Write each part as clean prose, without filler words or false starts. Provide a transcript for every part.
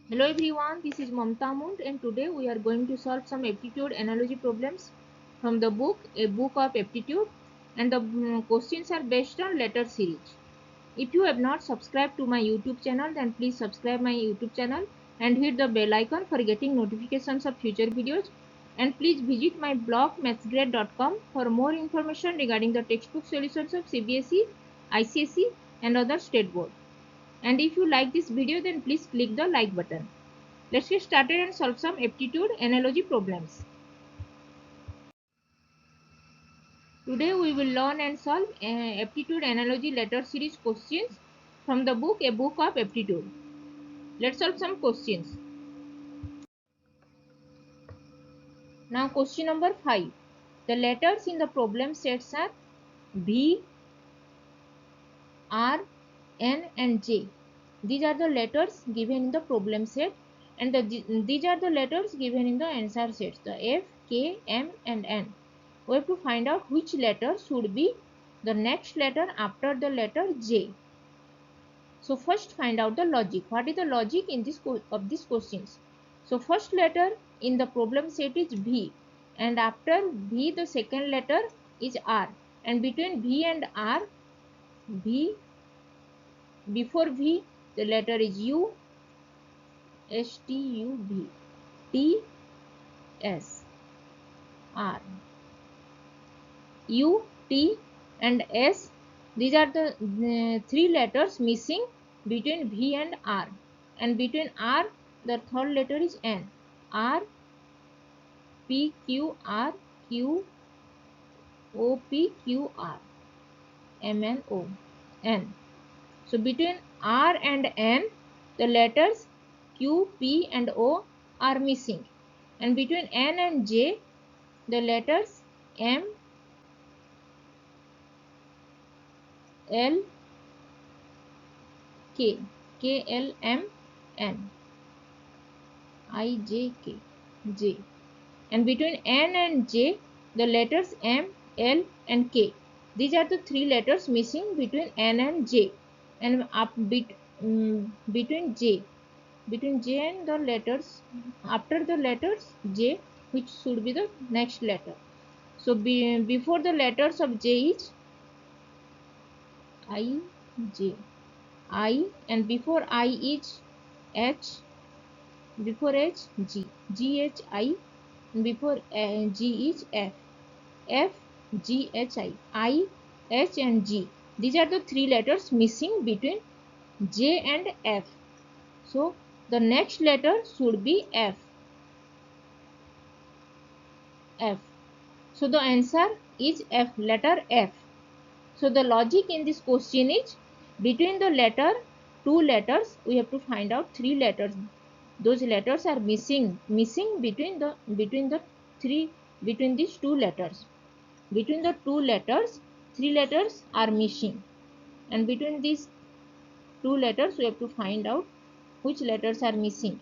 Hello everyone, this is Mamta Mund and today we are going to solve some aptitude analogy problems from the book A Book of Aptitude, and the questions are based on letter series. If you have not subscribed to my YouTube channel, then please subscribe my YouTube channel and hit the bell icon for getting notifications of future videos, and please visit my blog mathsgrade.com for more information regarding the textbook solutions of CBSE, ICSE and other state board. And if you like this video, then please click the like button. Let's get started and solve some aptitude analogy problems. Today we will learn and solve aptitude analogy letter series questions from the book A Book of Aptitude. Let's solve some questions. Now question number 5. The letters in the problem sets are B, R, N and J. These are the letters given in the problem set, and these are the letters given in the answer sets, the F, K, M and N. We have to find out which letter should be the next letter after the letter J. So first find out the logic. What is the logic in this of these questions? So first letter in the problem set is V, and after V the second letter is R, and between V and R, V before V the letter is U, S T U V, T S, R, U, T and S. These are the three letters missing between V and R, and between R the third letter is N. R, P, Q, R, Q, O, P, Q, R, M, N, O, N. So between R and N the letters Q, P and O are missing, and between N and J the letters M, L, K, K, L, M, N, I, J, K, J, and between N and J the letters M, L and K. These are the three letters missing between N and J, and between J and the letters after the letters J, which should be the next letter. So before the letters of J is I, J, I, and before I is H, before H G, G H I, and before G is F, F G H I, H and G. These are the three letters missing between J and F. So the next letter should be F. F. So the answer is F, letter F. So the logic in this question is between the two letters we have to find out three letters. Those letters are missing between these two letters. Between the two letters, three letters are missing, and between these two letters we have to find out which letters are missing.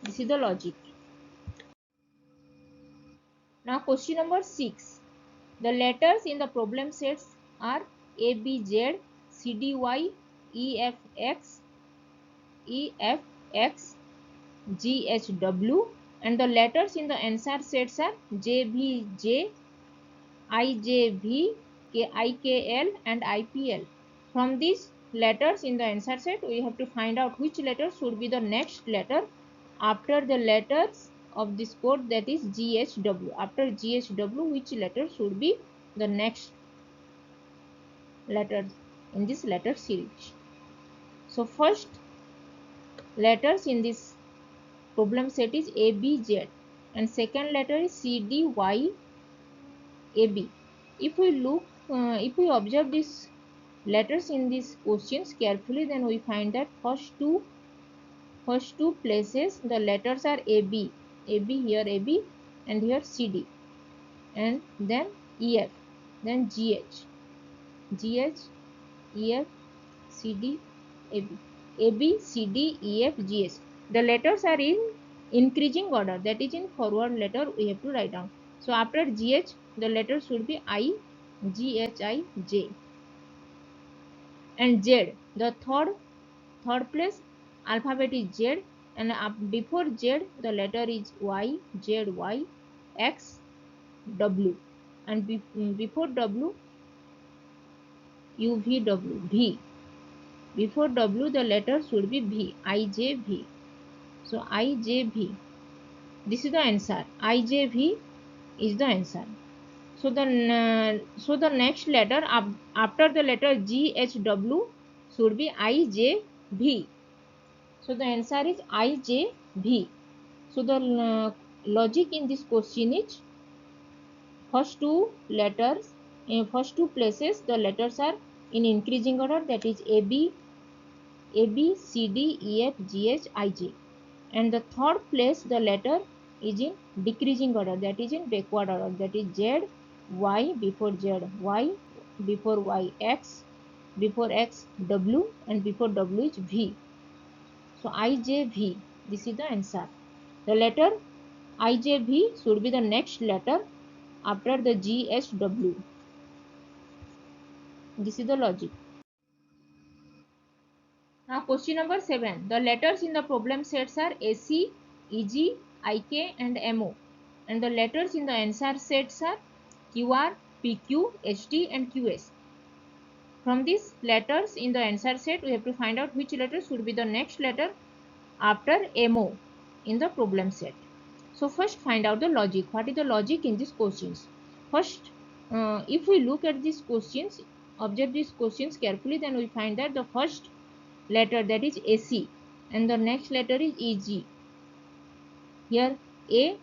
This is the logic. Now question number 6. The letters in the problem sets are A, B, Z, C, D, Y, E, F, X, E, F, X, G, H, W, and the letters in the answer sets are J, V, J, I, J, V, K, I, K, L and I, P, L. From these letters in the answer set, we have to find out which letter should be the next letter after the letters of this code, that is GHW. After GHW, which letter should be the next letter in this letter series? So first letters in this problem set is A, B, Z, and second letter is C, D, Y, A, B. If we observe these letters in these questions carefully, then we find that first two places the letters are A, B, here A, B, and here C, D, and then E, F, then G, H, E, F, C, D, A, B, A, B, C, D, E, F, G, H. The letters are in increasing order, that is in forward letter we have to write down. So after G, H the letter should be I, G, H, I, J, and Z, the third place alphabet is Z, and before Z the letter is Y, Z, Y, X, W, and before W, U, V, W, V. Before W the letter should be V, I, J, V. So I, J, V. This is the answer. I, J, V is the answer. So the next letter after the letter G, H, W should be I, J, V. So the answer is I, J, V. So the logic in this question is first two letters in first two places the letters are in increasing order, that is A, B, C, D, E, F, G, H, I, J, and the third place the letter is in decreasing order, that is in backward order, that is Z, Y, before Z, Y, before Y, X, before X, W, and before W is V. So I, J, V, this is the answer. The letter I, J, V should be the next letter after the G, H, W. This is the logic. Now question number 7. The letters in the problem sets are AC, EG, IK and MO. And the letters in the answer sets are QR, PQ, HD and QS. From these letters in the answer set, we have to find out which letter should be the next letter after MO in the problem set. So first find out the logic. What is the logic in these questions? First, if we look at these questions, observe these questions carefully, then we find that the first letter, that is AC, and the next letter is EG. Here A,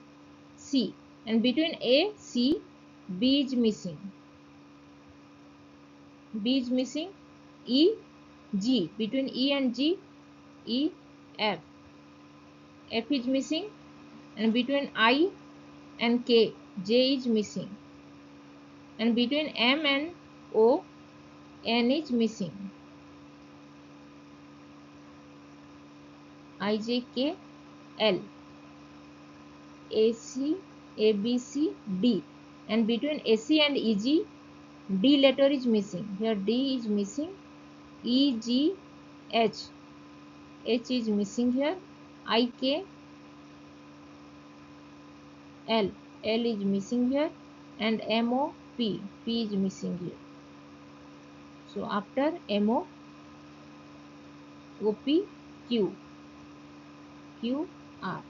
C, and between A, C, B is missing. B is missing. E, G, between E and G, E, F. F is missing, and between I and K, J is missing, and between M and O, N is missing. I, J, K, L, A, C, A, B, C, D, and between AC and EG, D letter is missing. Here D is missing. E, G, H, H is missing here. I, K, L, L is missing here, and M, O, P, P is missing here. So after M, O, P, Q, Q, R.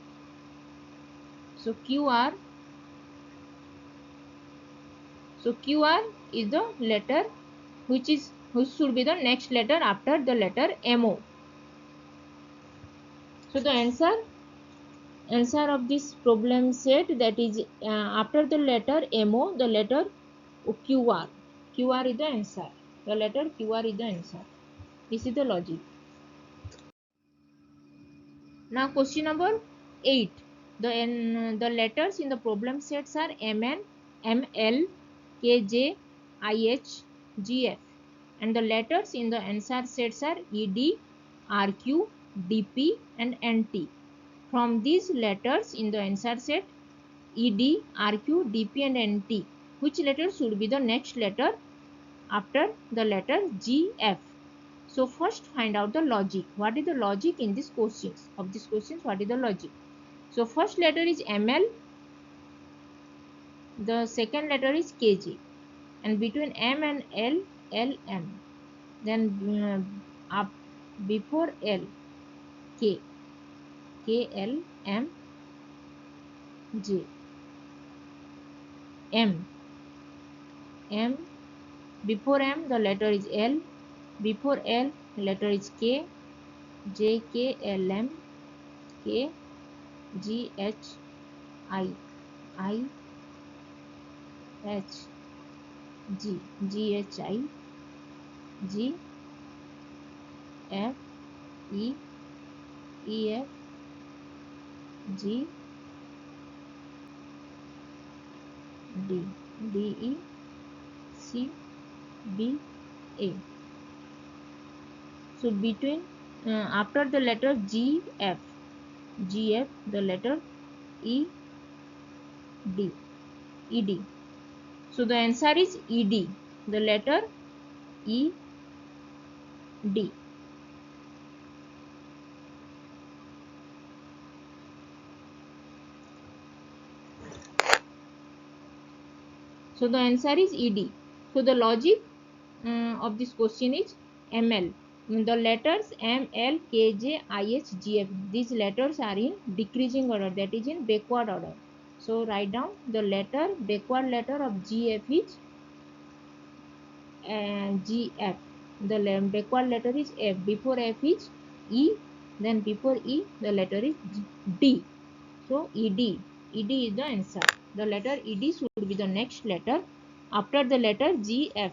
So QR, so QR is the letter which should be the next letter after the letter MO. So the answer of this problem set, that is after the letter MO, the letter QR. QR is the answer. The letter QR is the answer. This is the logic. Now question number 8. The letters in the problem sets are MN, ML, KJ, IH, GF, and the letters in the answer sets are ED, RQ, DP and NT. From these letters in the answer set ED, RQ, DP and NT, which letter should be the next letter after the letter GF? So first find out the logic. What is the logic in these questions? Of these questions, what is the logic? So first letter is ML, the second letter is KG, and between M and L, LM. Then up before L, K, KL, M, J, M, M. Before M, the letter is L. Before L, letter is K, J, K, L, M, K, G, H, I, H, G, G, H, I, G, F, E, E, F, G, D, D, E, C, B, A. So between after the letter G, F, G, F, the letter E, D, E, D. So the answer is E, D, the letter E, D. So the answer is ED. So the logic of this question is ML. The letters M, L, K, J, I, H, G, F. These letters are in decreasing order, that is in backward order. So write down the backward letter of G, F is G, F. The backward letter is F. Before F is E. Then before E, the letter is D. So ED. ED is the answer. The letter ED should be the next letter after the letter G, F.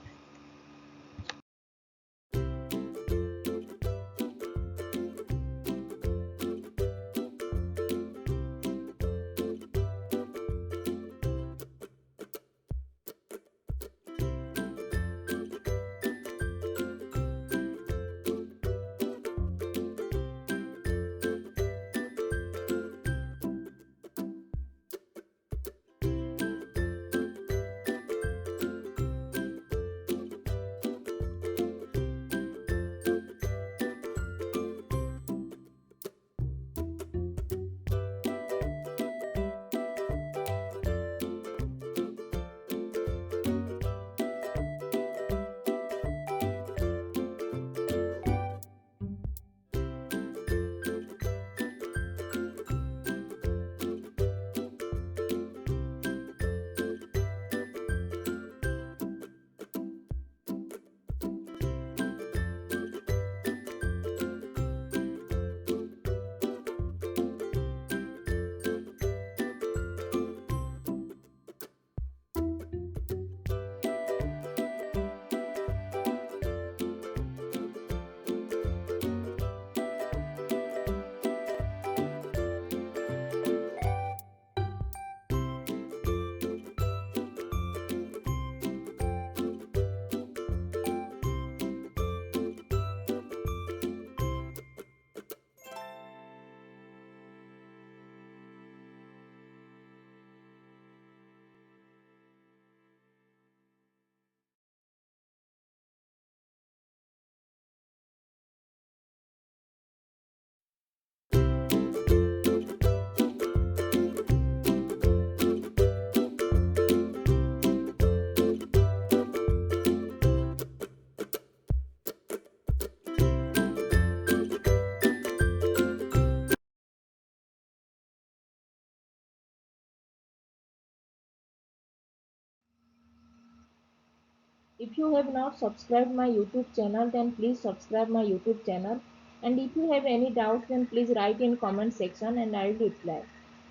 If you have not subscribed my YouTube channel, then please subscribe my YouTube channel. And if you have any doubts, then please write in comment section and I will reply.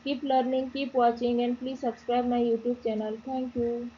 Keep learning, keep watching, and please subscribe my YouTube channel. Thank you.